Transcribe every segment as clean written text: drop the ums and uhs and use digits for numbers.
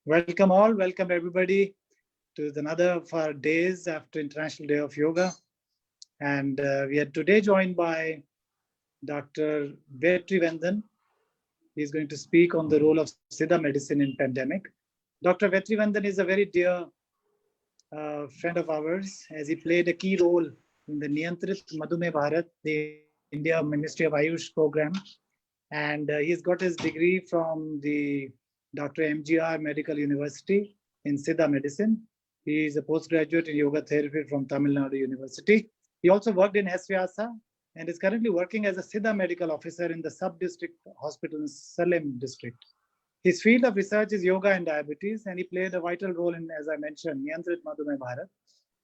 Welcome all, welcome everybody to another of our days after International Day of Yoga. And we are today joined by Dr. Vetri Vendan. He's going to speak on the role of Siddha medicine in pandemic. Dr. Vetri Vendan is a very dear friend of ours, as he played a key role in the Niyantrit Madhumeh Bharat, the India Ministry of Ayush program. And he's got his degree from the Dr. MGR Medical University in Siddha Medicine. He is a postgraduate in yoga therapy from Tamil Nadu University. He also worked in SVyasa and is currently working as a Siddha medical officer in the sub-district hospital in Salem district. His field of research is yoga and diabetes, and he played a vital role in, as I mentioned, Niyantrit Madhumeh Bharat,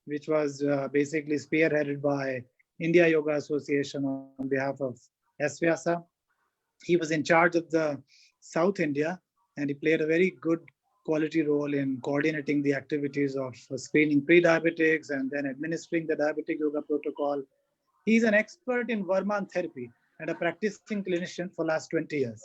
which was basically spearheaded by India Yoga Association on behalf of SVyasa. He was in charge of the South India, and he played a very good quality role in coordinating the activities of screening pre-diabetics and then administering the diabetic yoga protocol. He's an expert in Varman therapy and a practicing clinician for last 20 years.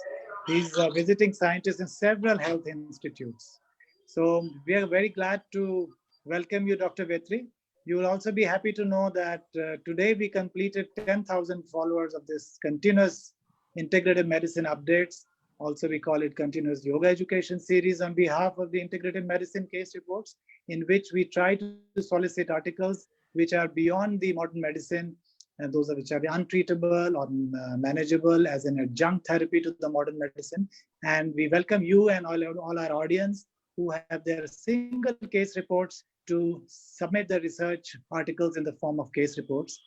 He's a visiting scientist in several health institutes. So we are very glad to welcome you, Dr. Vetri. You will also be happy to know that today we completed 10,000 followers of this continuous integrative medicine updates. Also, we call it continuous yoga education series on behalf of the integrative medicine case reports, in which we try to solicit articles which are beyond the modern medicine, and those are which are untreatable or manageable as an adjunct therapy to the modern medicine. And we welcome you and all our audience who have their single case reports to submit their research articles in the form of case reports.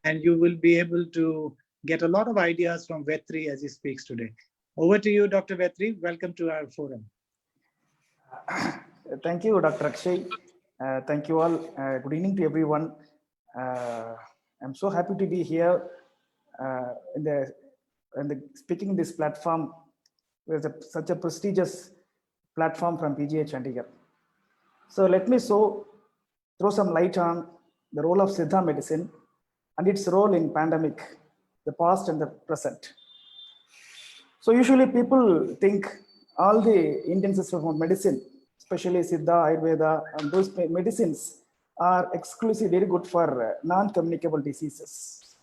And you will be able to get a lot of ideas from Vetri as he speaks today. Over to you, Dr. Vetri. Welcome to our forum. Thank you, Dr. Akshay. Thank you all. Good evening to everyone. I'm so happy to be here in the speaking in this platform with such a prestigious platform from PGH Chandigarh. So let me throw some light on the role of Siddha medicine and its role in pandemic, the past and the present. So usually people think all the Indian system of medicine, especially Siddha, Ayurveda, and those medicines are exclusively very good for non-communicable diseases.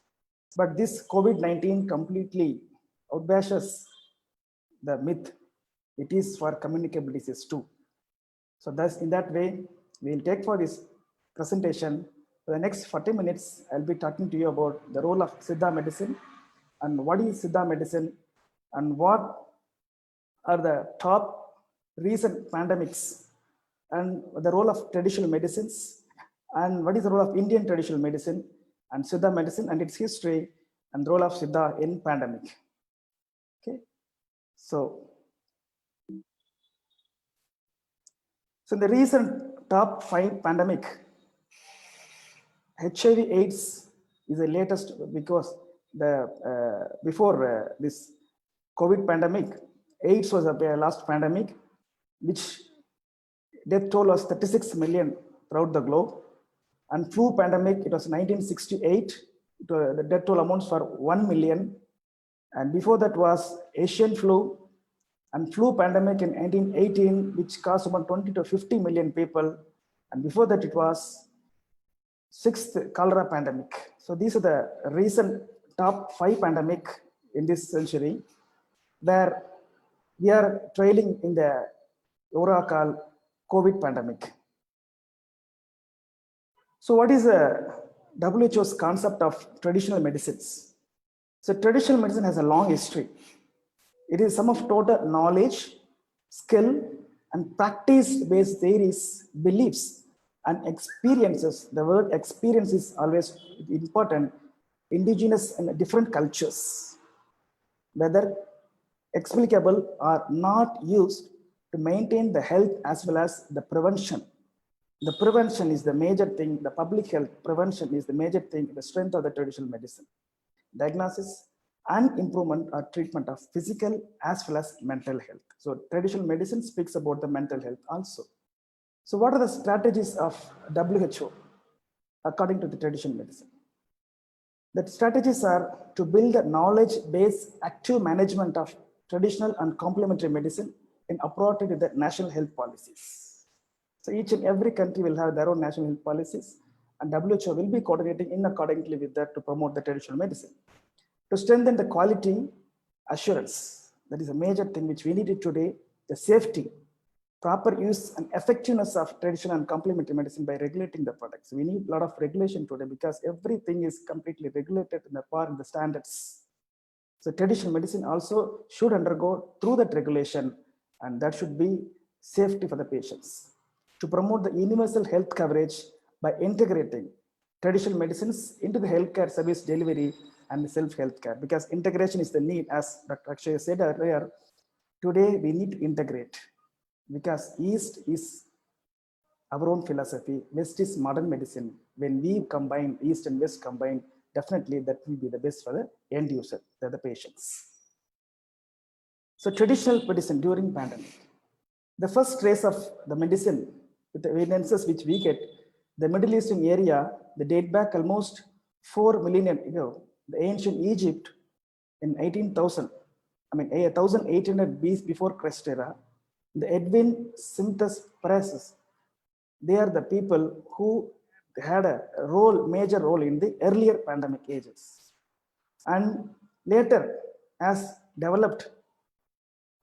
But this COVID-19 completely outbashes the myth. It is for communicable disease too. So thus, in that way, we'll take for this presentation. For the next 40 minutes, I'll be talking to you about the role of Siddha medicine and what is Siddha medicine and what are the top recent pandemics and the role of traditional medicines and what is the role of Indian traditional medicine and Siddha medicine and its history and the role of Siddha in pandemic. Okay, so the recent top 5 pandemic, HIV/AIDS is the latest because before this COVID pandemic, AIDS was the last pandemic, which death toll was 36 million throughout the globe. And flu pandemic, it was 1968, the death toll amounts for 1 million. And before that was Asian flu and flu pandemic in 1918, which caused about 20 to 50 million people. And before that, it was 6th cholera pandemic. So these are the recent top 5 pandemic in this century, where we are trailing in the era called COVID pandemic. So what is the WHO's concept of traditional medicines? So traditional medicine has a long history. It is sum of total knowledge, skill, and practice-based theories, beliefs, and experiences. The word experience is always important. Indigenous and different cultures, whether explicable or not, used to maintain the health as well as the prevention. The prevention is the major thing. The public health prevention is the major thing, the strength of the traditional medicine. Diagnosis and improvement or treatment of physical as well as mental health. So traditional medicine speaks about the mental health also. So what are the strategies of WHO according to the traditional medicine? The strategies are to build a knowledge-based active management of traditional and complementary medicine in appropriate with the national health policies. So each and every country will have their own national health policies, and WHO will be coordinating in accordingly with that to promote the traditional medicine. To strengthen the quality assurance, that is a major thing which we needed today, the safety, proper use and effectiveness of traditional and complementary medicine by regulating the products. We need a lot of regulation today because everything is completely regulated in the par in the standards. So traditional medicine also should undergo through that regulation, and that should be safety for the patients. To promote the universal health coverage by integrating traditional medicines into the healthcare service delivery and self-health care, because integration is the need, as Dr. Akshay said earlier. Today we need to integrate, because East is our own philosophy, West is modern medicine. When we combine East and West combined, definitely that will be the best for the end user, the patients. So traditional medicine during pandemic. The first trace of the medicine with the evidences which we get, the Middle Eastern area, they date back almost 4 millennia ago. The ancient Egypt in 1800 BC before Christ era, the Edwin Simtus Paracelsus, they are the people who had a major role in the earlier pandemic ages. And later, as developed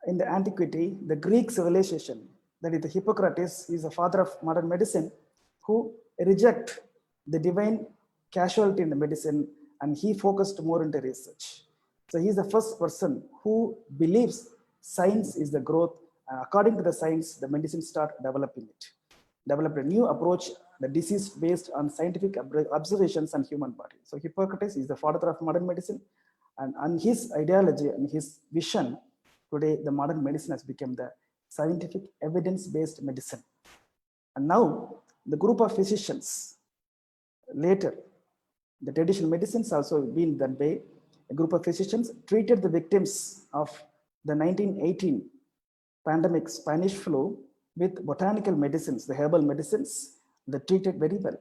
in the antiquity, the Greek civilization, that is the Hippocrates, is the father of modern medicine, who reject the divine casualty in the medicine, and he focused more into research. So he's the first person who believes science is the growth, and according to the science, the medicine start developing it. Developed a new approach, the disease based on scientific observations on human body. So Hippocrates is the father of modern medicine, and his ideology and his vision, today the modern medicine has become the scientific evidence-based medicine. And now the group of physicians, later the traditional medicines also been that way. A group of physicians treated the victims of the 1918 pandemic Spanish flu with botanical medicines, the herbal medicines, that treated very well.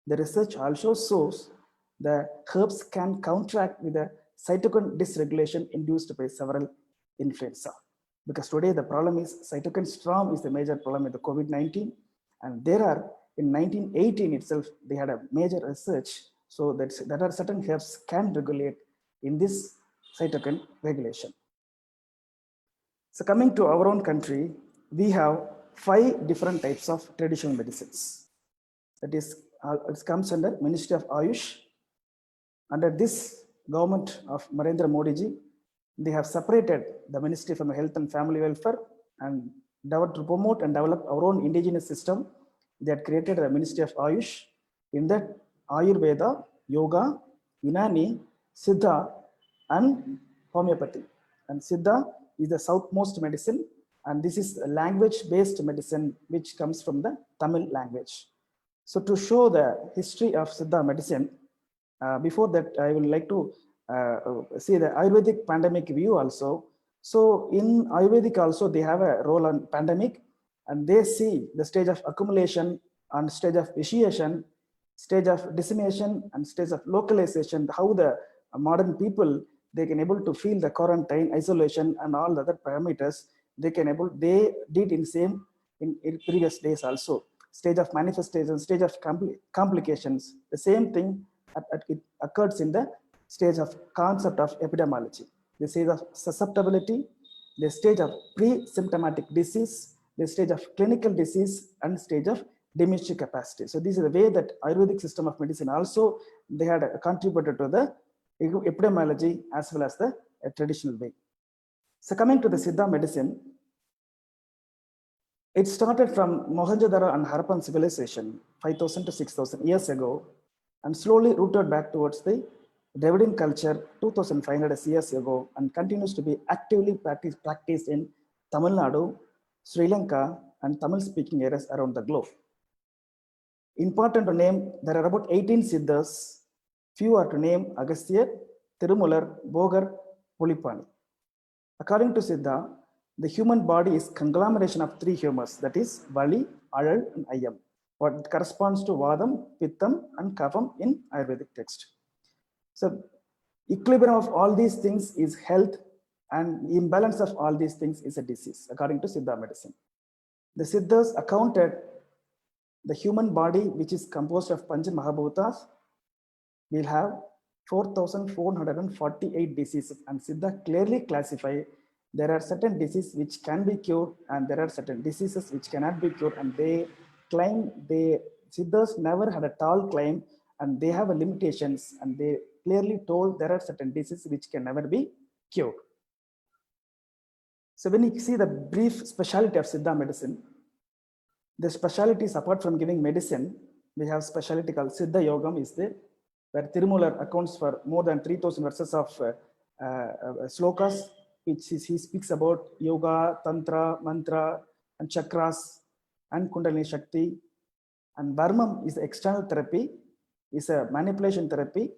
The research also shows the herbs can counteract with the cytokine dysregulation induced by several influenza. Because today the problem is cytokine storm is the major problem with the COVID-19. And there are, in 1918 itself, they had a major research. So that are certain herbs can regulate in this cytokine regulation. So coming to our own country, we have 5 different types of traditional medicines. That is, it comes under Ministry of Ayush. Under this government of Narendra Modi ji, they have separated the Ministry from Health and Family Welfare and to promote and develop our own indigenous system. They had created the Ministry of Ayush. In that, Ayurveda, Yoga, Unani, Siddha, and homeopathy. And Siddha is the southmost medicine, and this is a language-based medicine which comes from the Tamil language. So to show the history of Siddha medicine, before that I would like to see the Ayurvedic pandemic view also. So in Ayurvedic also they have a role on pandemic, and they see the stage of accumulation and stage of vitiation, stage of dissemination and stage of localization, how the modern people, they can able to feel the quarantine, isolation and all the other parameters, they did in same in previous days also. Stage of manifestation, stage of complications, the same thing it occurs in the stage of concept of epidemiology, the stage of susceptibility, the stage of pre-symptomatic disease, the stage of clinical disease, and stage of diminished capacity. So this is the way that Ayurvedic system of medicine also, they had contributed to the epidemiology as well as the traditional way. So coming to the Siddha medicine, it started from Mohenjo-daro and Harappan civilization 5,000 to 6,000 years ago, and slowly rooted back towards the Dravidian culture 2,500 years ago, and continues to be actively practiced in Tamil Nadu, Sri Lanka, and Tamil-speaking areas around the globe. Important to name, there are about 18 Siddhas. Few are to name: Agasthyar, Tirumular, Bogar, Pulipani. According to Siddha, the human body is conglomeration of 3 humors, that is Vali, Adal, and Ayam, what corresponds to Vadam, Pittam, and Kapam in Ayurvedic text. So equilibrium of all these things is health, And imbalance of all these things is a disease, according to Siddha medicine. The Siddhas accounted the human body, which is composed of Pancha Mahabhutas, will have 4,448 diseases, and Siddha clearly classify there are certain diseases which can be cured and there are certain diseases which cannot be cured, and they claim, Siddhas never had a tall claim, and they have a limitations, and they clearly told there are certain diseases which can never be cured. So when you see the brief specialty of Siddha medicine, the specialties apart from giving medicine, we have specialty called Siddha Yogam is there, where Tirumular accounts for more than 3,000 verses of slokas, which he speaks about yoga, tantra, mantra, and chakras, and Kundalini Shakti. And Varmam is the external therapy, is a manipulation therapy.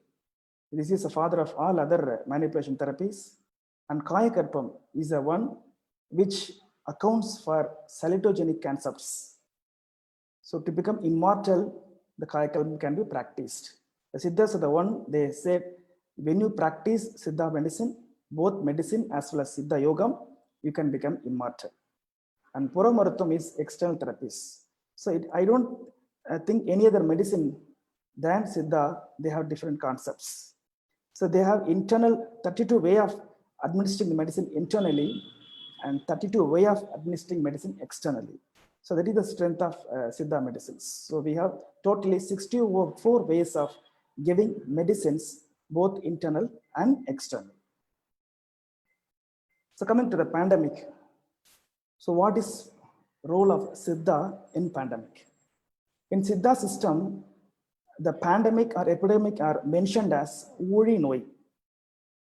This is the father of all other manipulation therapies. And Kaya Karpam is the one which accounts for salutogenic concepts. So to become immortal, the Kaya Karpam can be practiced. The Siddhas are the one, they said, when you practice Siddha medicine, both medicine as well as Siddha Yogam, you can become immortal. And Puramarutam is external therapies. So I don't think any other medicine than Siddha, they have different concepts. So they have internal 32 way of administering the medicine internally and 32 way of administering medicine externally. So that is the strength of Siddha medicines. So we have totally 64 ways of giving medicines, both internal and external. So coming to the pandemic. So what is role of Siddha in pandemic? In Siddha system, the pandemic or epidemic are mentioned as Uri Noi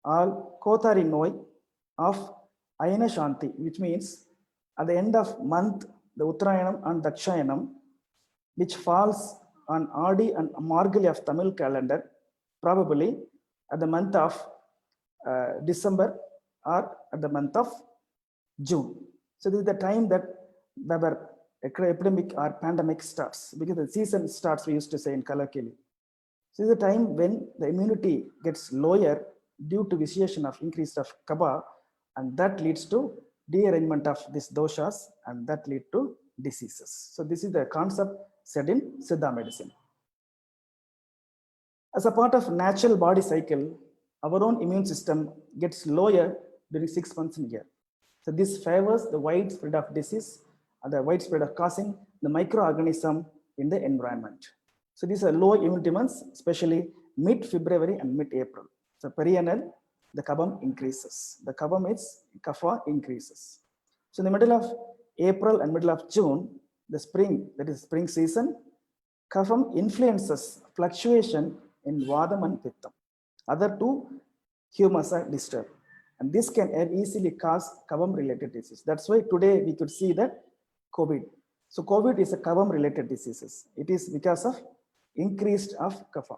or Kotari Noi of Ayana Shanti, which means at the end of month, the Uttarayanam and Dakshayanam, which falls on Adi and Margali of Tamil calendar, probably at the month of December or at the month of June. So this is the time that our epidemic or pandemic starts, because the season starts, we used to say in Kalakili. So this is the time when the immunity gets lower due to vitiation of increase of Kapha, and that leads to dearrangement of these doshas, and that lead to diseases. So this is the concept said in Siddha medicine. As a part of natural body cycle, our own immune system gets lower during 6 months in a year. So this favors the widespread of disease and the widespread of causing the microorganism in the environment. So these are low immunity months, especially mid-February and mid-April. So periannual, the Kabam increases. The Kabam is Kapha increases. So in the middle of April and middle of June, the spring, that is spring season, Kapham influences fluctuation in Vadam and Pittam. Other two humus are disturbed. And this can easily cause Kavam related disease. That's why today we could see that COVID. So COVID is a Kavam related diseases. It is because of increased of Kapha.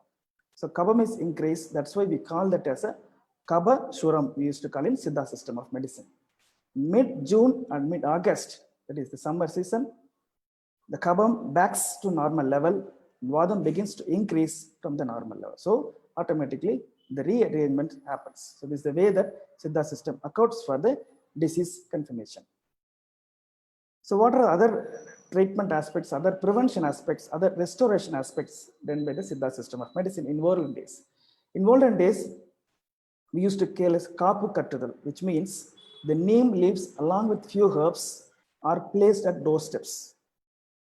So Kavam is increased. That's why we call that as a Kaba Shuram. We used to call in Siddha system of medicine. Mid-June and mid-August, that is the summer season, the Kabam backs to normal level. Vadam begins to increase from the normal level. So automatically the rearrangement happens. So this is the way that Siddha system accounts for the disease confirmation. So what are other treatment aspects, other prevention aspects, other restoration aspects done by the Siddha system of medicine in olden days? In olden days, we used to call as Kapu Kattudal, which means the neem leaves along with few herbs are placed at doorsteps.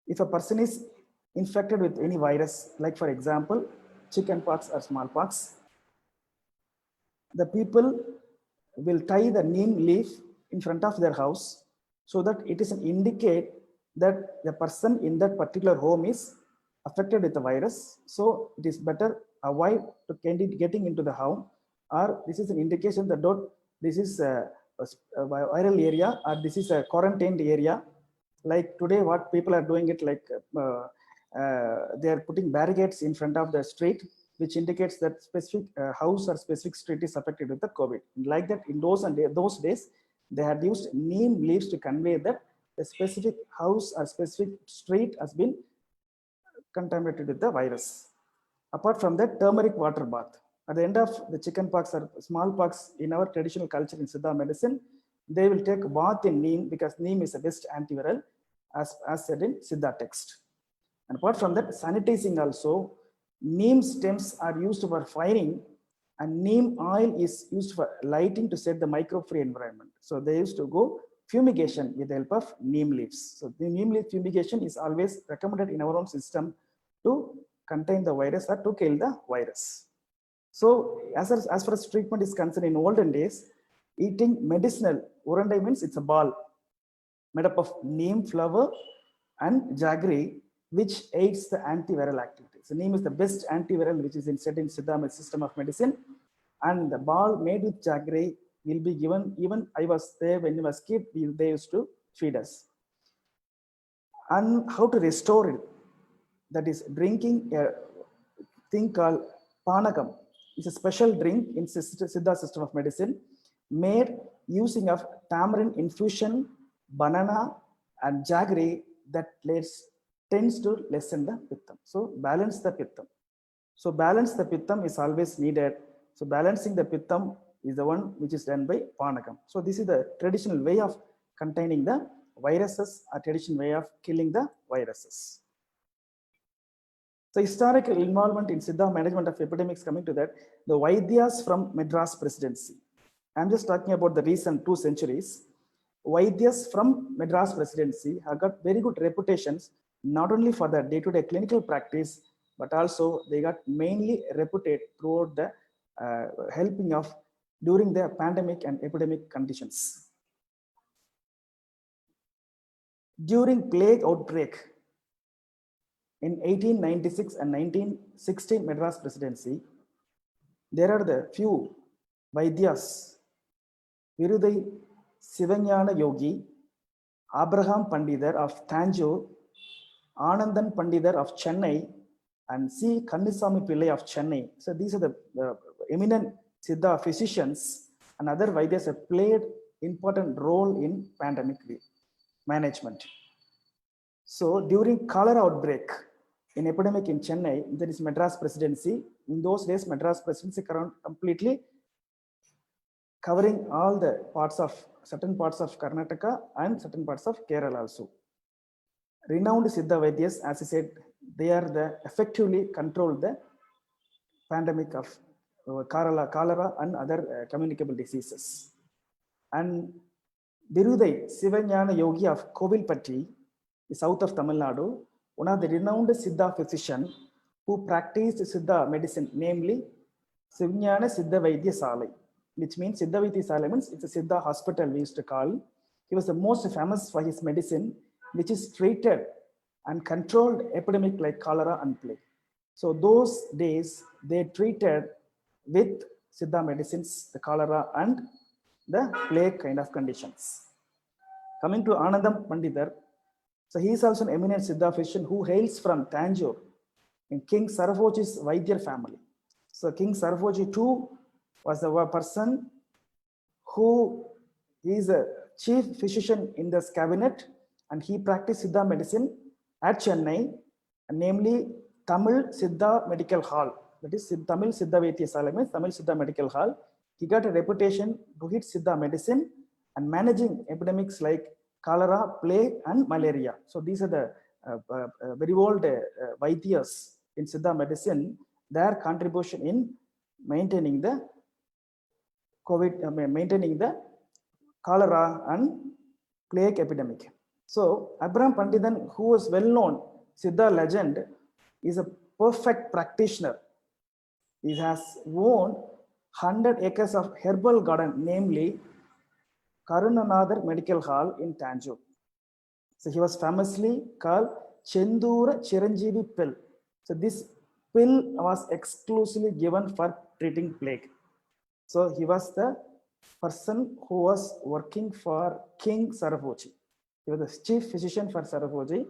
If a person is infected with any virus, like for example, chickenpox or smallpox, the people will tie the neem leaf in front of their house so that it is an indicate that the person in that particular home is affected with the virus. So it is better avoid to getting into the home, or this is an indication that this is a viral area or this is a quarantined area. Like today, what people are doing it like they are putting barricades in front of the street, which indicates that specific house or specific street is affected with the COVID. Like that, in those days, they had used neem leaves to convey that the specific house or specific street has been contaminated with the virus. Apart from that, turmeric water bath. At the end of the chicken pox or smallpox in our traditional culture in Siddha medicine, they will take bath in neem because neem is the best antiviral as said in Siddha text. And apart from that, sanitizing also, neem stems are used for firing and neem oil is used for lighting to set the microbe-free environment. So they used to go fumigation with the help of neem leaves. So the neem leaf fumigation is always recommended in our own system to contain the virus or to kill the virus. So as far as treatment is concerned, in olden days, eating medicinal, urandai means it's a ball made up of neem flower and jaggery, which aids the antiviral activity. So neem is the best antiviral which is inserted in Siddha system of medicine. And the ball made with jaggery will be given, even I was there when I was kid, they used to feed us. And how to restore it? That is drinking a thing called panakam. It's a special drink in Siddha system of medicine made using of tamarind infusion, banana and jaggery that tends to lessen the pittam. So balance the pittam. So balance the pittam is always needed. So balancing the pittam is the one which is done by panakam. So this is the traditional way of containing the viruses, a traditional way of killing the viruses. So historical involvement in Siddha management of epidemics, coming to that, the Vaidyas from Madras Presidency. I'm just talking about the recent 2 centuries. Vaidyas from Madras Presidency have got very good reputations, not only for their day-to-day clinical practice, but also they got mainly reputed throughout the helping of during the pandemic and epidemic conditions. During plague outbreak in 1896 and 1916 Madras Presidency, there are the few Vaidyas, Virudai Sivanyana Yogi, Abraham Pandidar of Tanjore, Anandan Pandidar of Chennai, and C. Kannusamy Pillai of Chennai. So these are the eminent Siddha physicians and other Vaidyas have played important role in pandemic management. So during cholera outbreak in epidemic in Chennai, there is Madras Presidency. In those days, Madras Presidency completely covering all the parts of certain parts of Karnataka and certain parts of Kerala also. Renowned Siddha Vaidyas, as I said, they are the effectively control the pandemic of cholera and other communicable diseases. And Virudai Sivanyana Yogi of Kovilpatti, the south of Tamil Nadu, one of the renowned Siddha physician who practiced Siddha medicine, namely Sivanyana Siddha Vaidya Salai, which means Siddha Vaidya Salai means it's a Siddha hospital we used to call. He was the most famous for his medicine, which is treated and controlled epidemic like cholera and plague. So those days they treated with Siddha medicines, the cholera and the plague kind of conditions. Coming to Anandam Pandidar, so he is also an eminent Siddha physician who hails from Tanjore in King Saravoji's Vaidyar family. So King Saravoji too was a person who is a chief physician in this cabinet, and he practiced Siddha medicine at Chennai, namely Tamil Siddha Medical Hall. That is Tamil Siddha Vaidya Salai, Tamil Siddha Medical Hall. He got a reputation to hit Siddha medicine and managing epidemics like cholera, plague, and malaria. So these are the very old Vaidyas in Siddha medicine. Their contribution in maintaining the maintaining the cholera and plague epidemic. So Abraham Pandidan, who was well known Siddha legend, is a perfect practitioner. He has owned 100 acres of herbal garden, namely Karunanadar Medical Hall in Tanjore. So he was famously called Chendura Chiranjeevi pill. So this pill was exclusively given for treating plague. So he was the person who was working for King Saravoji. He was the chief physician for Saravoji,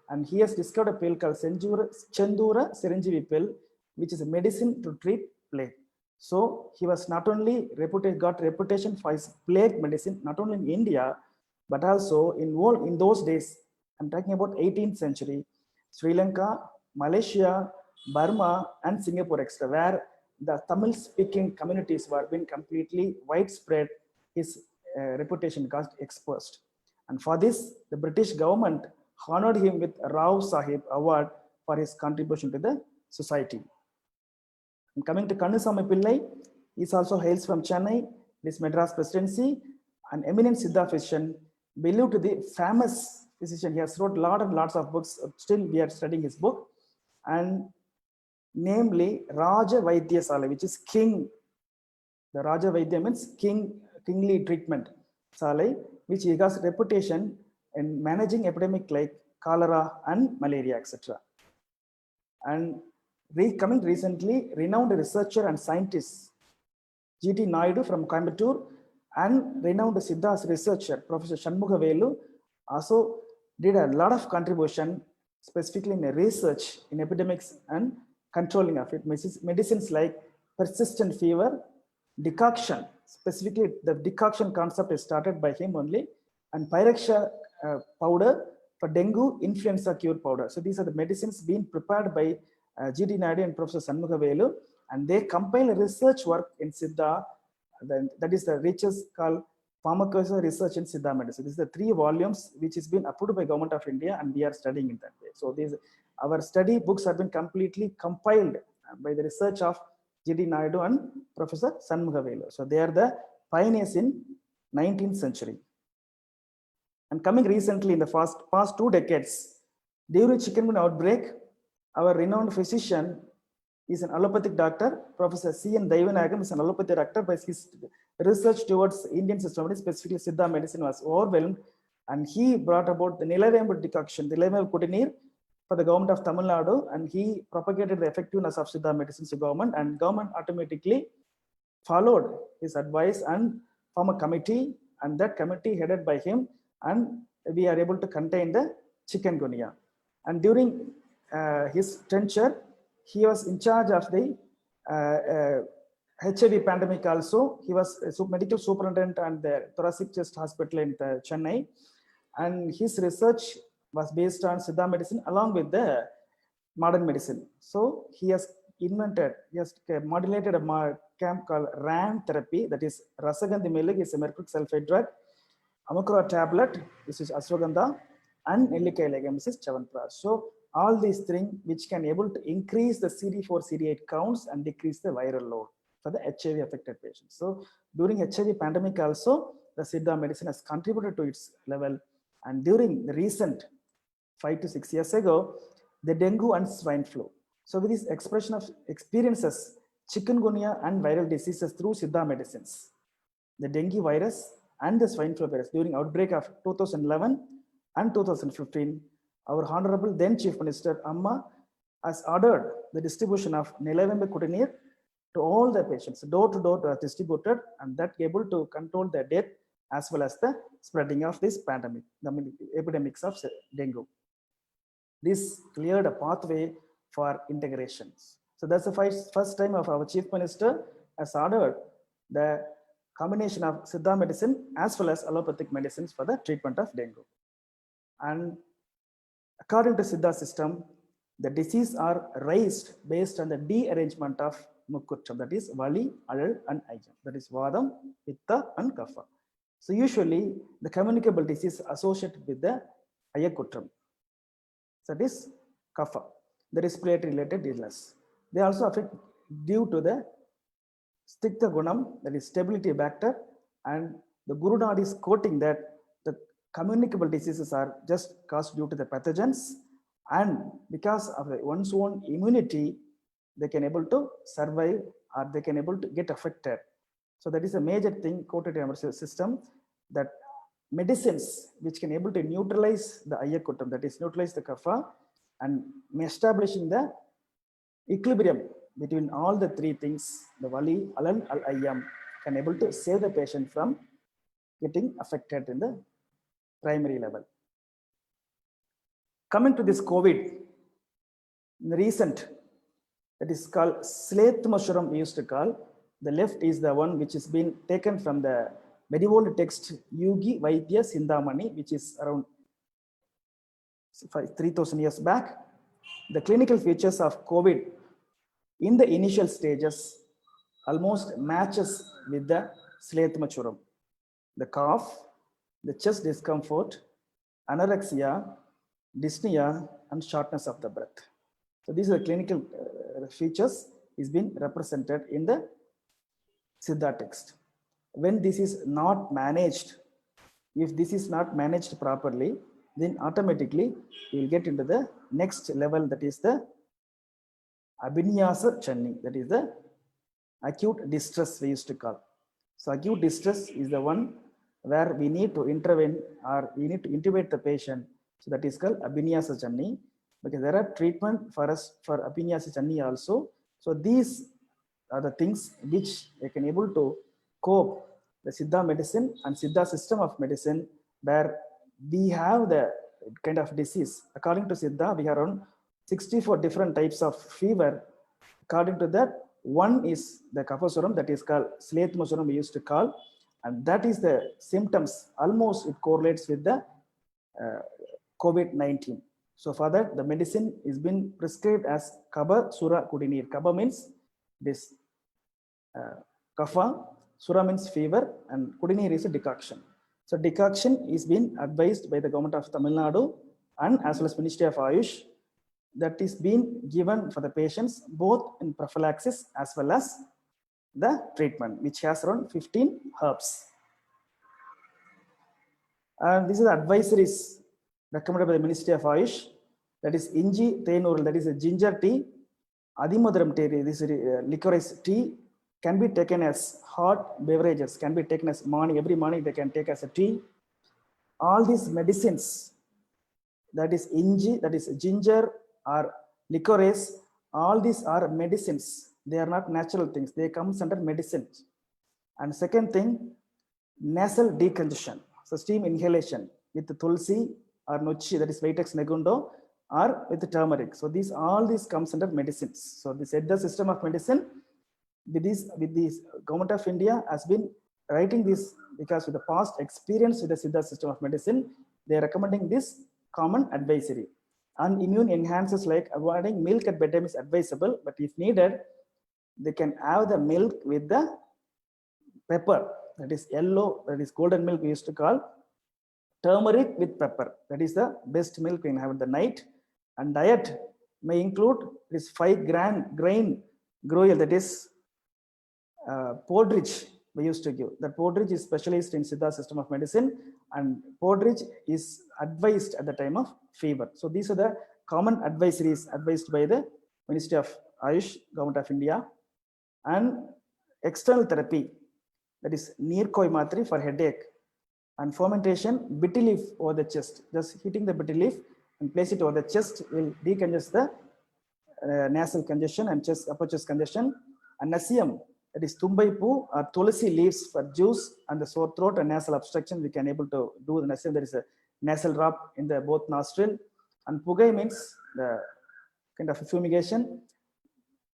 and he has discovered a pill called Chendura Chiranjeevi pill, which is a medicine to treat plague. So he was not only got reputation for his plague medicine, not only in India, but also in those days. I'm talking about 18th century, Sri Lanka, Malaysia, Burma, and Singapore, etc., where the Tamil speaking communities were been completely widespread, his reputation got exposed. And for this, the British government honored him with Rao Sahib Award for his contribution to the society. And coming to Kannusamy Pillai, he also hails from Chennai, this Madras presidency, an eminent Siddha physician, believed to the famous physician. He has wrote lots of books. Still, we are studying his book, and namely Raja Vaidya Sala, which is king. The Raja Vaidya means kingly treatment Salai, which he has reputation in managing epidemic like cholera and malaria, etc. And coming recently, renowned researcher and scientist G.T. Naidu from Coimbatore and renowned Siddhas researcher Professor Shanmugha Velu also did a lot of contribution specifically in research in epidemics and controlling of it. Medicines like persistent fever, decoction, specifically the decoction concept is started by him only, and Pyrexa powder for dengue, influenza cure powder. So these are the medicines being prepared by G.D. Naidu and Professor Shanmugha Velu, and they compile research work in Siddha. That is the research called Pharmacopoeia Research in Siddha Medicine. This is the 3 volumes which has been approved by Government of India, and we are studying in that way. So our study books have been completely compiled by the research of G.D. Naidu and Professor Shanmugha Velu. So they are the pioneers in 19th century. And coming recently in the past 2 decades, during chikungunya outbreak, our renowned physician is an allopathic doctor. Professor C.N. Daivanagam is an allopathic doctor, but his research towards Indian system, specifically Siddha medicine, was overwhelmed, and he brought about the Nilavembu decoction, the Nilavembu Kutinir, for the government of Tamil Nadu, and he propagated the effectiveness of Siddha medicine to government, and government automatically followed his advice and formed a committee, and that committee headed by him, and we are able to contain the chikungunya. And during his tenure, he was in charge of the HIV pandemic also. He was a medical superintendent at the thoracic chest hospital in Chennai, and his research was based on Siddha medicine along with the modern medicine. So he has modulated a camp called RAN therapy, that is Rasagandhi Melig is a mercuric sulfate drug, Amucra tablet, this is Ashwagandha, and Nellikai legum, this is Chavanpraj. So all these things which can able to increase the CD4, CD8 counts and decrease the viral load for the HIV affected patients. So during HIV pandemic also, the Siddha medicine has contributed to its level. And during the recent 5 to 6 years ago, the dengue and swine flu. So with this expression of experiences, chikungunya and viral diseases through Siddha medicines, the dengue virus and the swine flu virus during outbreak of 2011 and 2015, our Honorable then Chief Minister Amma has ordered the distribution of Nilavembu Kutinir to all the patients, door to door distributed, and that able to control the death as well as the spreading of this pandemic, the epidemics of dengue. This cleared a pathway for integrations. So that's the first time of our Chief Minister has ordered the combination of Siddha medicine as well as allopathic medicines for the treatment of dengue. And according to Siddha system, the disease are raised based on the de-arrangement of Mukkuttram, that is Vali, Alal, and Ayam, that is Vadam, Pitta, and Kapha. So usually the communicable disease associated with the Ayakutram, that is Kapha, the respiratory related illness. They also affect due to the Stikta Gunam, that is stability factor, and the Guru Nath is quoting that the communicable diseases are just caused due to the pathogens, and because of one's own immunity, they can able to survive or they can able to get affected. So that is a major thing quoted in our system, that medicines which can able to neutralize the Ayakuttam, that is neutralize the Kapha, and establishing the equilibrium between all the 3 things, the Vali, Alal, Al-Ayyam, can able to save the patient from getting affected in the primary level. Coming to this COVID, in the recent, that is called Slethmashuram, we used to call. The left is the one which has been taken from the medieval text Yugi Vaidya Sindhamani, which is around 3,000 years back. The clinical features of COVID in the initial stages almost matches with the Slathmachuram. The cough, the chest discomfort, anorexia, dyspnea, and shortness of the breath. So these are the clinical features is being represented in the Siddha text. When this is not managed, if this is not managed properly, then automatically you will get into the next level, that is the Abhinyasa Channi, that is the acute distress we used to call. So acute distress is the one where we need to intervene or we need to intubate the patient. So that is called Abhinyasa Channi, because there are treatment for us for Abhinyasa Channi also. So these are the things which they can able to cope the Siddha medicine and Siddha system of medicine, where we have the kind of disease. According to Siddha, we have around 64 different types of fever. According to that, one is the Kapasuram, that is called Slathmasuram we used to call, and that is the symptoms, almost it correlates with the COVID-19. So for that, the medicine is been prescribed as Kaba Sura Kudinir. Kaba means this Kapha, Sura means fever, and Kudinir is a decoction. So decoction is being advised by the government of Tamil Nadu and as well as Ministry of Ayush, that is being given for the patients both in prophylaxis as well as the treatment, which has around 15 herbs. And this is the advisories recommended by the Ministry of Ayush, that is Inji Thenurul, that is a ginger tea, Adimaduram tea, this licorice tea can be taken as hot beverages, can be taken as morning, every morning they can take as a tea. All these medicines, that is Inji, that is ginger or licorice, all these are medicines. They are not natural things. They come under medicine. And second thing, nasal decongestion. So steam inhalation with tulsi or nochi, that is Vitex negundo, or with turmeric. So all these comes under medicines. So the Siddha system of medicine with this government of India has been writing this because with the past experience with the Siddha system of medicine, they are recommending this common advisory. And immune enhancers like avoiding milk at bedtime is advisable, but if needed, they can have the milk with the pepper, that is yellow, that is golden milk we used to call, turmeric with pepper, that is the best milk we can have at the night. And diet may include this 5-grain gruel, that is porridge we used to give. That porridge is specialized in Siddha system of medicine, and porridge is advised at the time of fever. So these are the common advisories advised by the Ministry of Ayush, Government of India. And external therapy, that is Neerkoi Matri for headache, and fermentation, bitter leaf over the chest. Just heating the bitter leaf and place it over the chest will decongest the nasal congestion and upper chest congestion. And Nasiam, that is Tumbai Poo or Tulsi leaves for juice and the sore throat and nasal obstruction. We can able to do the Nasiam. There is a nasal drop in the both nostril. And Pugai means the kind of fumigation.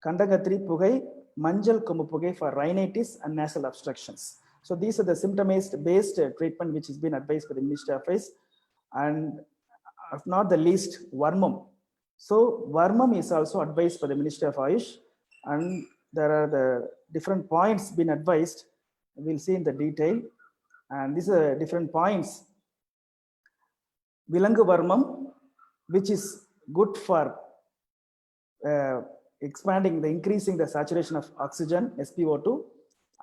Kandagatri Pugai, Manjal Kombu Pugai for rhinitis and nasal obstructions. So these are the symptom-based treatment which has been advised by the Ministry of Health. And if not the least, Varmum. So Varmum is also advised by the Ministry of Ayush, and there are the different points being advised. We'll see in the detail. And these are different points. Vilangu Varmam, which is good for increasing the saturation of oxygen, SpO2,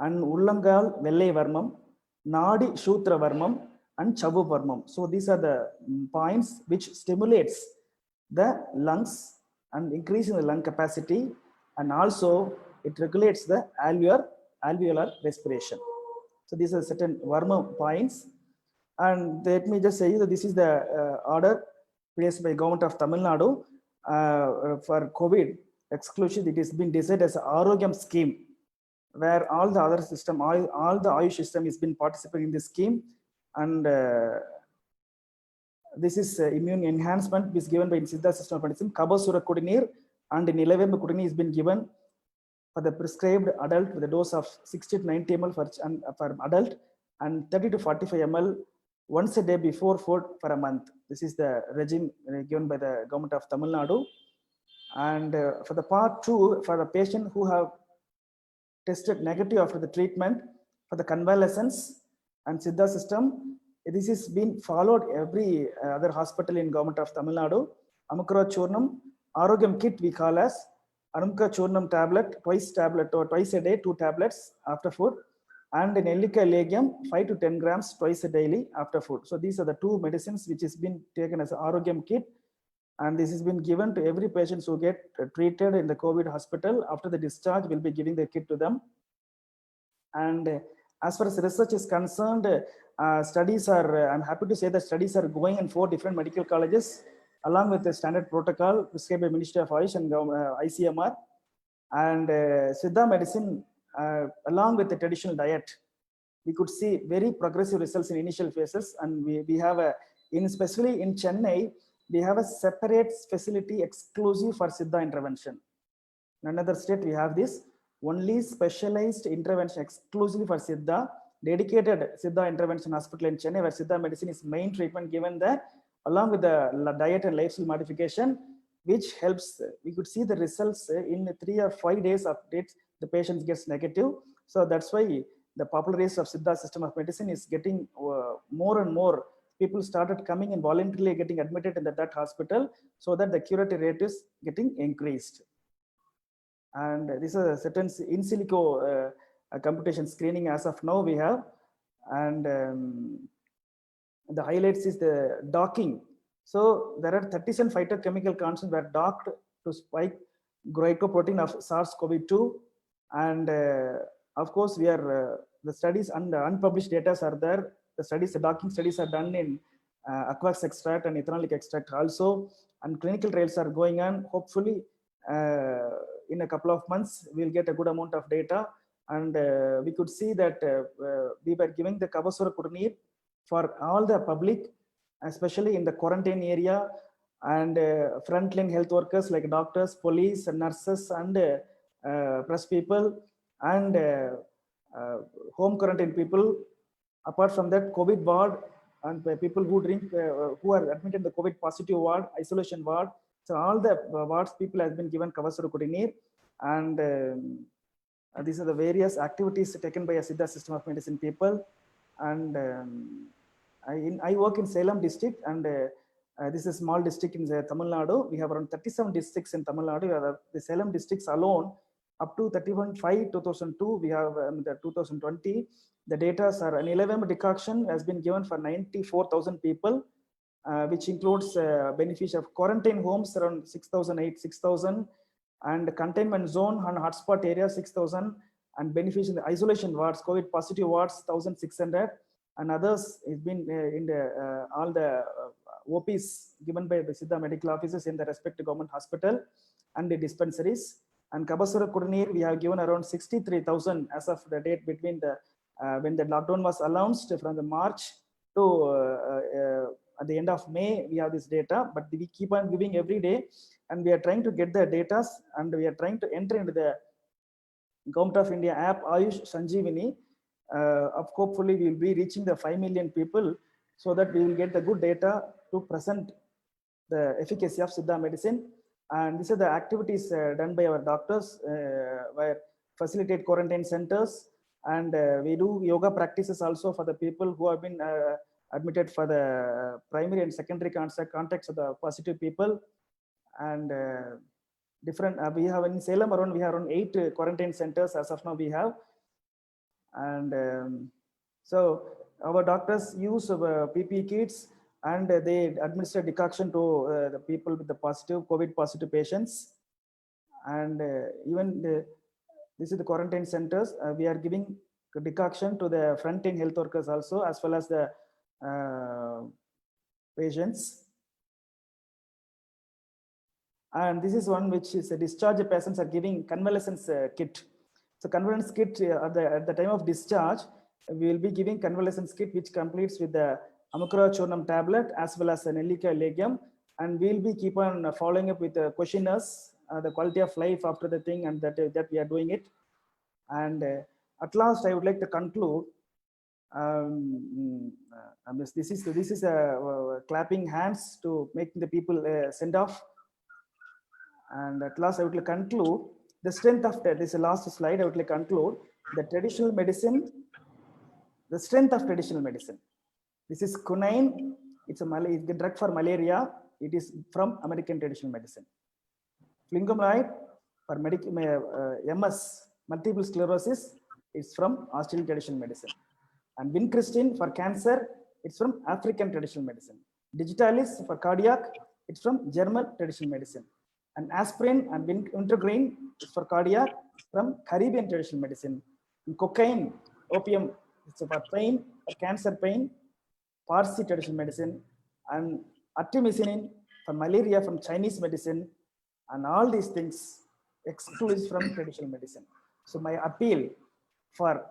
and Ullangal Vellai Varmam, Nadi Shutra Varmam, and Chavu Varmam. So these are the points which stimulates the lungs and increasing the lung capacity, and also it regulates the alveolar respiration. So these are certain Varma points. And let me just say that this is the order placed by Government of Tamil Nadu for COVID exclusion. It has been decided as an Arogyam scheme, where all the other system, all the Ayush system has been participating in this scheme. And this is immune enhancement is given by Siddha system of medicine. Kabasura Kudinir and Nilavemba Kudinir has been given for the prescribed adult with a dose of 60 to 90 ml for adult, and 30 to 45 ml once a day before food for a month. This is the regime given by the government of Tamil Nadu. And for the part 2, for the patient who have tested negative after the treatment for the convalescence and Siddha system. This is being followed every other hospital in government of Tamil Nadu. Amukra Churnam, Arogyam kit we call as Anumka Churnam tablet, twice a day, 2 tablets after food. And in Nellika Legium, 5 to 10 grams twice a daily after food. So these are the 2 medicines which has been taken as Arogyam kit. And this has been given to every patient who get treated in the COVID hospital. After the discharge, we'll be giving the kit to them. And as far as research is concerned, studies are, I'm happy to say that studies are going in 4 different medical colleges, along with the standard protocol prescribed by Ministry of Ayush and ICMR. And Siddha medicine, along with the traditional diet, we could see very progressive results in initial phases. And we have especially in Chennai, we have a separate facility exclusive for Siddha intervention. In another state, we have this only specialized intervention exclusively for Siddha, dedicated Siddha intervention hospital in Chennai, where Siddha medicine is main treatment given there, along with the diet and lifestyle modification, which helps. We could see the results in 3 or 5 days of it, the patient gets negative. So that's why the popularization of Siddha system of medicine is getting more and more. People started coming and voluntarily getting admitted in that hospital, so that the curative rate is getting increased. And this is a certain in silico computation screening as of now we have. And the highlights is the docking. So there are 37 phytochemical constants were docked to spike glycoprotein of SARS-CoV-2. And of course, we are the studies and unpublished data are there. The studies, the docking studies are done in aqueous extract and ethanolic extract also, and clinical trials are going on. Hopefully, in a couple of months, we'll get a good amount of data, and we could see that we were giving the Kavasura Kudanir for all the public, especially in the quarantine area, and frontline health workers like doctors, police, and nurses, and press people, and home quarantine people. Apart from that, COVID ward and people who drink, who are admitted in the COVID positive ward, isolation ward. So all the wards people has been given Kavasura Kudanir, and these are the various activities taken by a Siddha system of medicine people. And I work in Salem district, and this is a small district in Tamil Nadu. We have around 37 districts in Tamil Nadu. The Salem districts alone, up to 31/5/2002, we have the 2020. The data are an 11 decoction has been given for 94,000 people, which includes beneficiary of quarantine homes around 6,000, and containment zone and hotspot area 6,000, and beneficiary in the isolation wards, COVID positive wards 1,600, and others has been in the all the OPs given by the Siddha medical officers in the respective government hospital and the dispensaries. And Kavasura Kudanir, we have given around 63,000 as of the date between the when the lockdown was announced from the March to at the end of May. We have this data, but we keep on giving every day, and we are trying to get the data, and we are trying to enter into the Government of India app Ayush Sanjeevani. Hopefully we will be reaching the 5 million people, so that we will get the good data to present the efficacy of Siddha medicine. And these are the activities done by our doctors, where facilitate quarantine centers, and we do yoga practices also for the people who have been admitted for the primary and secondary contacts of the positive people. And different we have in Salem around, we have around 8 quarantine centers as of now we have. And so our doctors use PPE kits, and they administer decoction to the people with the positive COVID positive patients. And even this is the quarantine centers. We are giving decoction to the frontline health workers also, as well as the patients. And this is one which is a discharge patients are giving convalescence kit. So convalescence kit at the time of discharge, we will be giving convalescence kit, which completes with the Amukra Churnam tablet as well as the Nellika Legium. And we'll be keep on following up with the questionnaires, the quality of life after the thing, and that we are doing it. And at last, I would like to conclude. This is a clapping hands to make the people send off. And at last, I would like to conclude the strength of that, this is the last slide, I would like to conclude. The traditional medicine, the strength of traditional medicine. This is quinine. It's a drug for malaria. It is from American traditional medicine. Flingamide for MS, multiple sclerosis, it's from Australian traditional medicine. And vincristine for cancer, it's from African traditional medicine. Digitalis for cardiac, it's from German traditional medicine. And aspirin and wintergreen is for cardiac from Caribbean traditional medicine. And cocaine, opium, it's for pain, for cancer pain, Parsi traditional medicine. And artemisinin for malaria from Chinese medicine. And all these things exclusive from traditional medicine. So my appeal for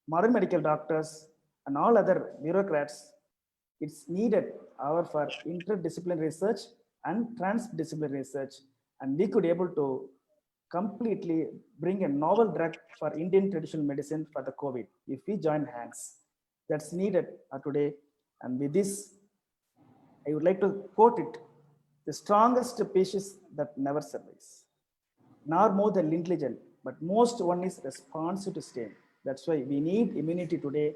modern medical doctors and all other bureaucrats, it's needed for interdisciplinary research and transdisciplinary research, and we could able to completely bring a novel drug for Indian traditional medicine for the COVID if we join hands. That's needed today. And with this, I would like to quote it: the strongest species that never survives, nor more than intelligent, but most one is responsive to strain. That's why we need immunity today.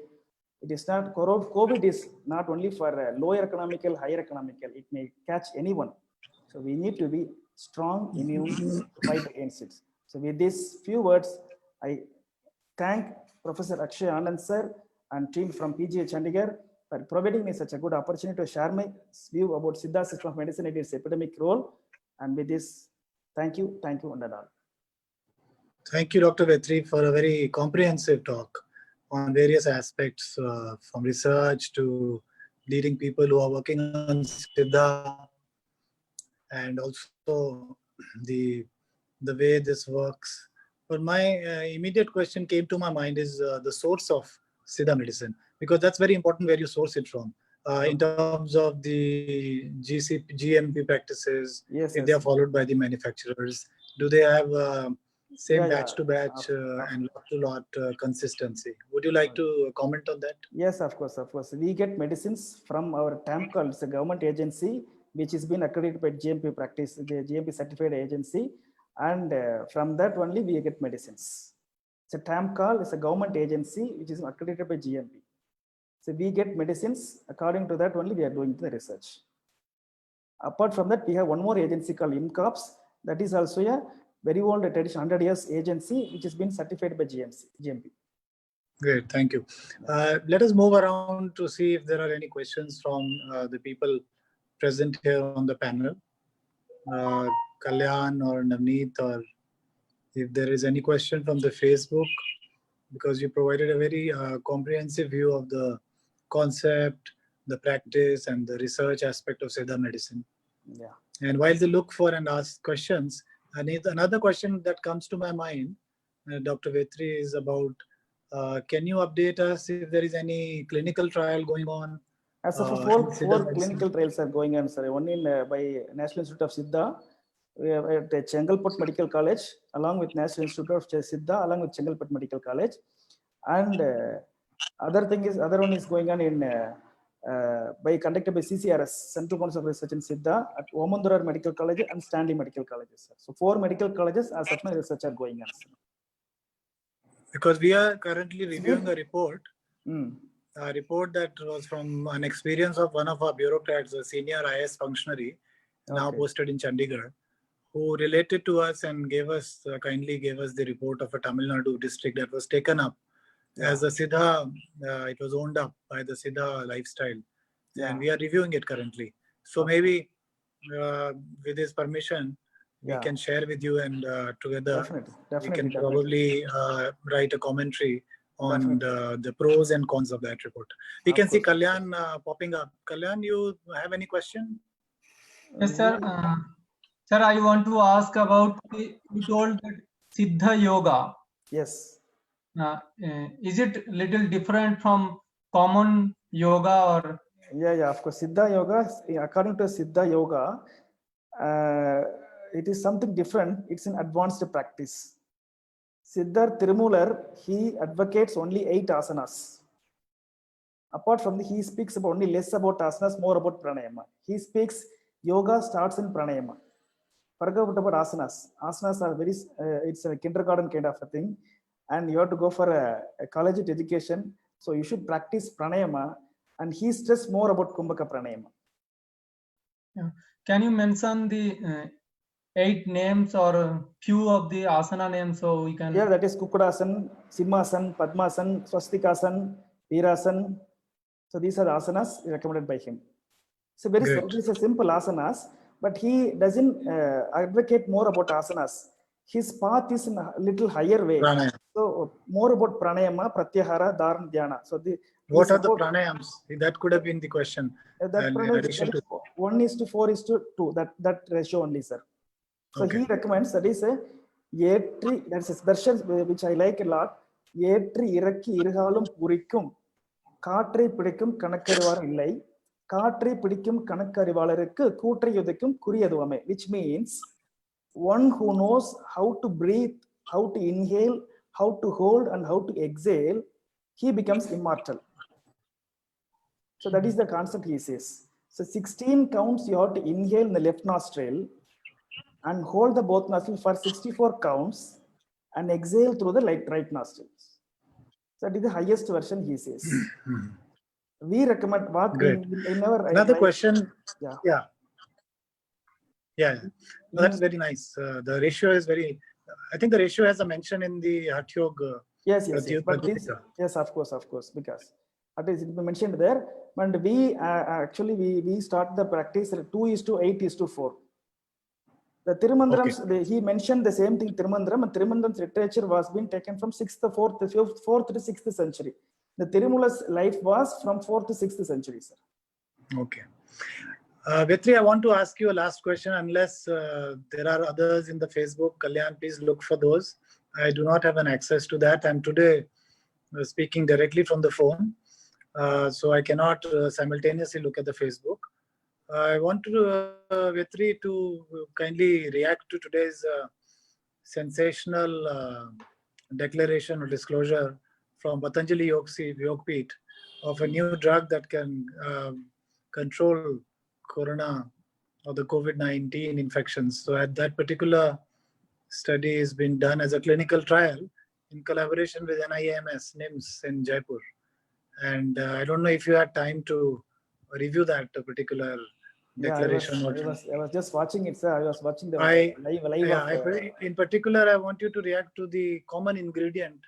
It is not, COVID is not only for lower economical, higher economical, it may catch anyone. So we need to be strong, immune to fight against it. So with these few words, I thank Professor Akshay Anand sir and team from PGI Chandigarh for providing me such a good opportunity to share my view about Siddha system of medicine and its epidemic role. And with this, thank you, and all. Thank you, Dr. Vetri, for a very comprehensive talk on various aspects, from research to leading people who are working on Siddha, and also the way this works. But my immediate question came to my mind is the source of Siddha medicine, because that's very important where you source it from. In terms of the GMP practices, if they are followed by the manufacturers, do they have same batch to batch and lot to lot consistency? Would you like to comment on that? Yes, of course. We get medicines from our TAMCAL, it's a government agency which has been accredited by GMP practice, the GMP certified agency, and from that only we get medicines. It's a TAMCAL, it's a government agency which is accredited by GMP. So we get medicines according to that only we are doing the research. Apart from that, we have one more agency called IMCOPS. That is also a very old tradition, 100 years agency, which has been certified by GMP. Great, thank you. Let us move around to see if there are any questions from the people present here on the panel. Kalyan or Navneet, or if there is any question from the Facebook, because you provided a very comprehensive view of the concept, the practice, and the research aspect of Siddha medicine. Yeah. And while they look for and ask questions, another question that comes to my mind, Dr. Vetri, is about, can you update us if there is any clinical trial going on? As of four clinical trials are going on, sir. One in by National Institute of Siddha, at Chengalpet Medical College, along with National Institute of Siddha, along with Chengalpet Medical College, and other one is going on in by conducted by CCRS, Central Council of Research in Siddha, at Omandurar Medical College and Stanley Medical Colleges. Sir. So 4 medical colleges as of now research are going on. Sir. Because we are currently reviewing a report. A report that was from an experience of one of our bureaucrats, a senior IS functionary, now posted in Chandigarh, who related to us and gave us kindly gave us the report of a Tamil Nadu district that was taken up as a Siddha. It was owned up by the Siddha lifestyle, and we are reviewing it currently. So maybe with his permission, we can share with you, and together we can probably write a commentary on the pros and cons of that report. We can see Kalyan popping up. Kalyan, you have any question? Yes, sir. Sir, I want to ask about, you told that Siddha Yoga. Yes. Is it little different from common yoga or? Yeah, of course. Siddha Yoga, according to Siddha Yoga, it is something different. It's an advanced practice. Siddhar Tirumular, he advocates only 8 asanas. Apart from he speaks about only less about asanas, more about pranayama. He speaks yoga starts in pranayama. forget about asanas. Asanas are very, it's a kindergarten kind of a thing. And you have to go for a collegiate education. So you should practice pranayama. And he stressed more about Kumbhaka pranayama. Yeah. Can you mention the 8 names or few of the asana names so we can? Yeah, that is Kukudasan, Simhasan, Padmasan, Swastikasan, Veerasan. So these are the asanas recommended by him. So it's a simple asanas, but he doesn't advocate more about asanas. His path is in a little higher way. Pranayama. So more about pranayama, pratyahara, dharana, dhyana. So what are the pranayams? That could have been the question. That pranayam, 1:4:2. That ratio only, sir. So he recommends, that is a yetri, that's a version which I like a lot. Yetri irakki irhalum purikum காற்றை பிடிக்கும் கணக்கறிவார் இல்லை காற்றை பிடிக்கும் கணக்கறிவாளருக்கு கூற்றை உதைக்கும் குறியதுவமே, which means one who knows how to breathe, how to inhale, how to hold and how to exhale, he becomes immortal. So that is the concept he says. So 16 counts you have to inhale in the left nostril and hold the both nostrils for 64 counts and exhale through the right nostrils. So that is the highest version he says. We recommend what in our another question. Yeah. No, that's very nice. The ratio is very, I think the ratio has a mention in the Hatha Yoga. Yes. But this, yes, of course, because it is mentioned there. And we actually we start the practice 2:8:4. The Tirumandram, he mentioned the same thing, Tirumandram, and Tirumandram's literature was being taken from 4th to 6th century. The Tirumala's life was from 4th to 6th century, sir. Okay. Vetri, I want to ask you a last question, unless there are others in the Facebook. Kalyan, please look for those. I do not have an access to that. I'm today speaking directly from the phone, so I cannot simultaneously look at the Facebook. I want to Vetri to kindly react to today's sensational declaration or disclosure from Patanjali Yogpeeth of a new drug that can control corona or the COVID-19 infections. So at that particular study has been done as a clinical trial in collaboration with NIMS, NIMS in Jaipur. And I don't know if you had time to review that particular declaration. I was just watching it, sir. I was watching the live. In particular, I want you to react to the common ingredient.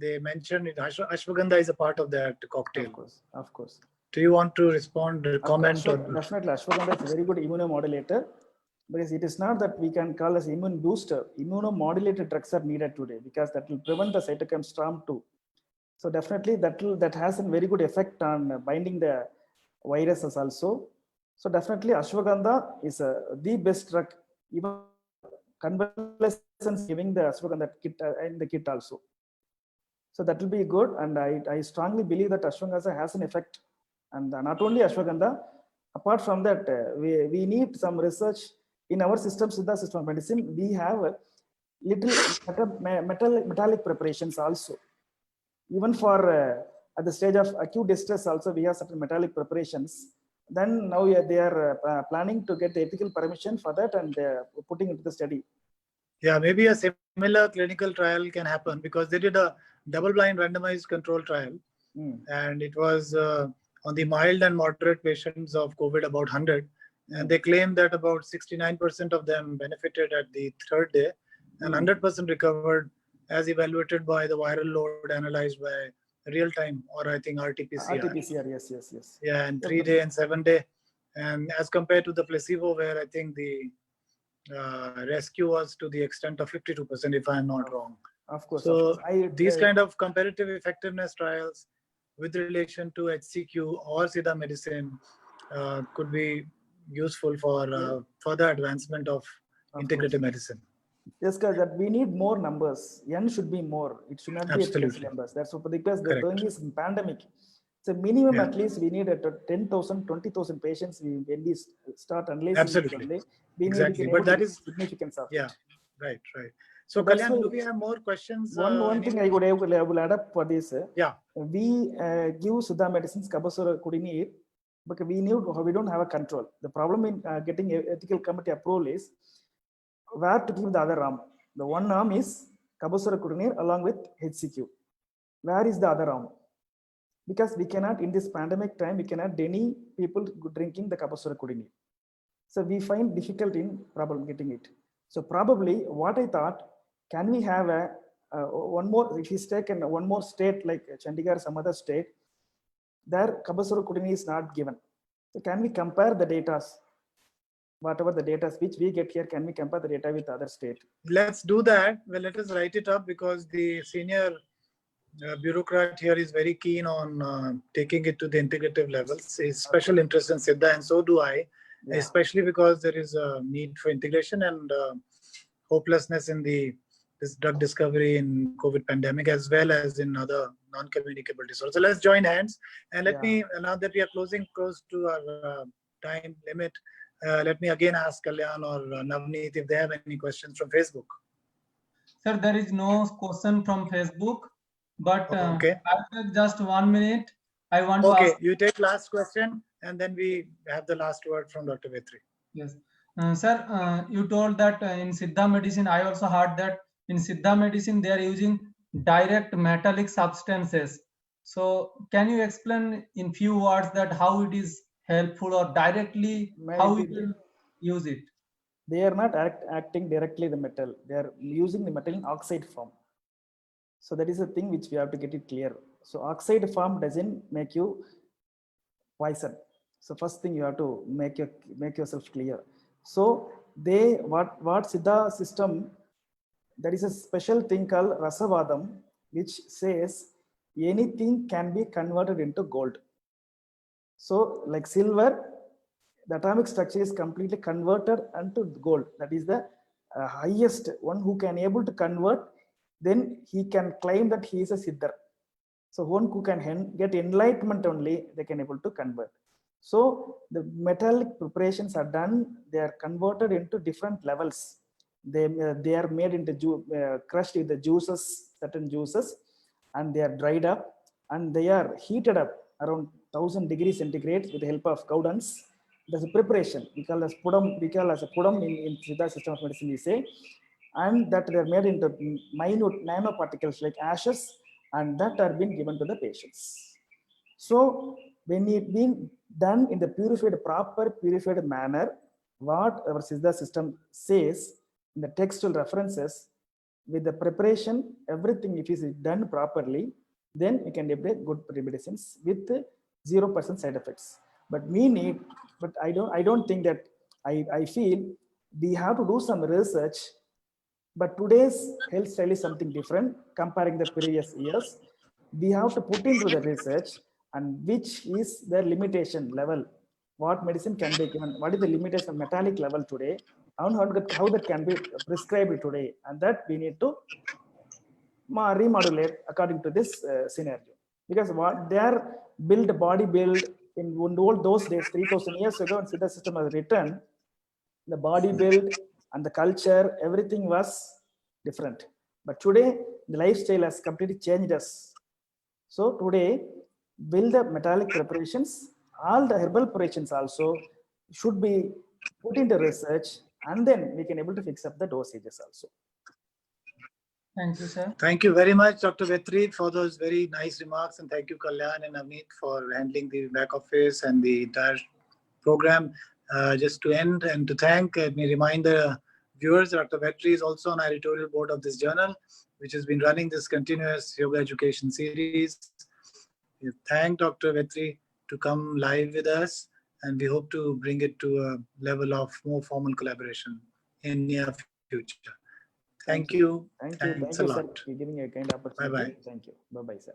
They mentioned it. Ashwagandha is a part of that cocktail. Of course. Do you want to respond, comment? Definitely, ashwagandha is a very good immunomodulator, because it is not that we can call as immune booster. Immunomodulated drugs are needed today because that will prevent the cytokine storm too. So definitely that has a very good effect on binding the viruses also. So definitely ashwagandha is the best drug. Even convalescents giving the ashwagandha kit in the kit also. So that will be good, and I strongly believe that ashwagandha has an effect. And not only ashwagandha, apart from that, we need some research in our system, Siddha system of medicine. We have little metallic preparations also. Even for at the stage of acute distress also, we have certain metallic preparations. Then now they are planning to get the ethical permission for that, and putting into the study. Yeah, maybe a similar clinical trial can happen, because they did a double-blind randomized control trial, and it was on the mild and moderate patients of COVID, about 100, and they claimed that about 69% of them benefited at the 3rd day, and 100% recovered as evaluated by the viral load analyzed by real time, or I think RT-PCR. RT-PCR, yes. Yeah, and 3-day and 7-day, and as compared to the placebo, where I think the rescue was to the extent of 52%, if I'm not wrong. Of course. So these kind of comparative effectiveness trials with relation to HCQ or Siddha medicine could be useful for further advancement of integrative medicine. Yes, guys, that we need more numbers. N should be more. It should not be efficacy numbers. That's what, because they're doing this pandemic. So minimum at least we need 10,000, 20,000 patients when we start analyzing. Absolutely. Exactly. But that is significance of it. Right. So Kalyan, do we have more questions? One thing I will add up for this. We give Siddha medicines, Kabasura Kudineer, but we don't have a control. The problem in getting ethical committee approval is where to give the other arm. The one arm is Kabasura Kudineer along with HCQ. Where is the other arm? Because we cannot, in this pandemic time, we cannot deny people drinking the Kabasura Kudineer. So we find difficult in problem getting it. So probably what I thought, can we have a one more, if he's taken one more state like Chandigarh, some other state, there Kabasura Kudineer is not given. So can we compare the data? Whatever the data which we get here, can we compare the data with other state? Let's do that. Well, let us write it up because the senior bureaucrat here is very keen on taking it to the integrative levels. His special interest in Siddha, and so do I, Yeah. especially because there is a need for integration and hopelessness in this drug discovery in COVID pandemic, as well as in other non-communicable disorders. So let's join hands. And let me, now that we are closing close to our time limit, let me again ask Kalyan or Navneet if they have any questions from Facebook. Sir, there is no question from Facebook, but Okay. after just 1 minute, I want to Okay, ask. you take last question and then we have the last word from Dr. Vetri. Yes. Sir, you told that in Siddha medicine, I also heard that in Siddha medicine, they are using direct metallic substances. So can you explain in few words that how it is helpful or directly how we will use it? They are not acting directly the metal. They are using the metal in oxide form. So that is the thing which we have to get it clear. So oxide form doesn't make you poison. So first thing you have to make yourself clear. So they what Siddha system, there is a special thing called Rasavadam, which says anything can be converted into gold. So like silver, the atomic structure is completely converted into gold. That is the highest one who can able to convert. Then he can claim that he is a Siddhar. So one who can get enlightenment only, they can able to convert. So the metallic preparations are done. They are converted into different levels. They are made into crushed with the juices, certain juices, and they are dried up and they are heated up around 1000 degrees centigrade with the help of cow dungs. There's a preparation we call as pudam. We call as a pudam in Siddha system of medicine. We say, and that they are made into minute nanoparticles like ashes, and that are being given to the patients. So when it being done in the proper purified manner, what our Siddha system says in the textual references, with the preparation, everything if is done properly, then we can develop good medicines with 0% side effects. But I don't think that I feel we have to do some research. But today's health style is something different comparing the previous years. We have to put into the research and which is the limitation level. What medicine can be given? What is the limitation of metallic level today? How that can be prescribed today? And that we need to remodulate according to this scenario. Because what they are body build in all those days, 3000 years ago, when Siddha system was written, the body build and the culture, everything was different. But today, the lifestyle has completely changed us. So today, will the metallic preparations, all the herbal preparations also should be put into research, and then we can able to fix up the dosages also. Thank you, sir. Thank you very much, Dr. Vetri, for those very nice remarks, and thank you, Kalyan and Navneet, for handling the back office and the entire program. Just to end and to thank, let me remind the viewers, Dr. Vetri is also on our editorial board of this journal, which has been running this continuous yoga education series. We thank Dr. Vetri to come live with us, and we hope to bring it to a level of more formal collaboration in near future. Thank you. Thank you, sir, for giving a kind opportunity. Bye-bye. Thank you. Bye-bye, sir.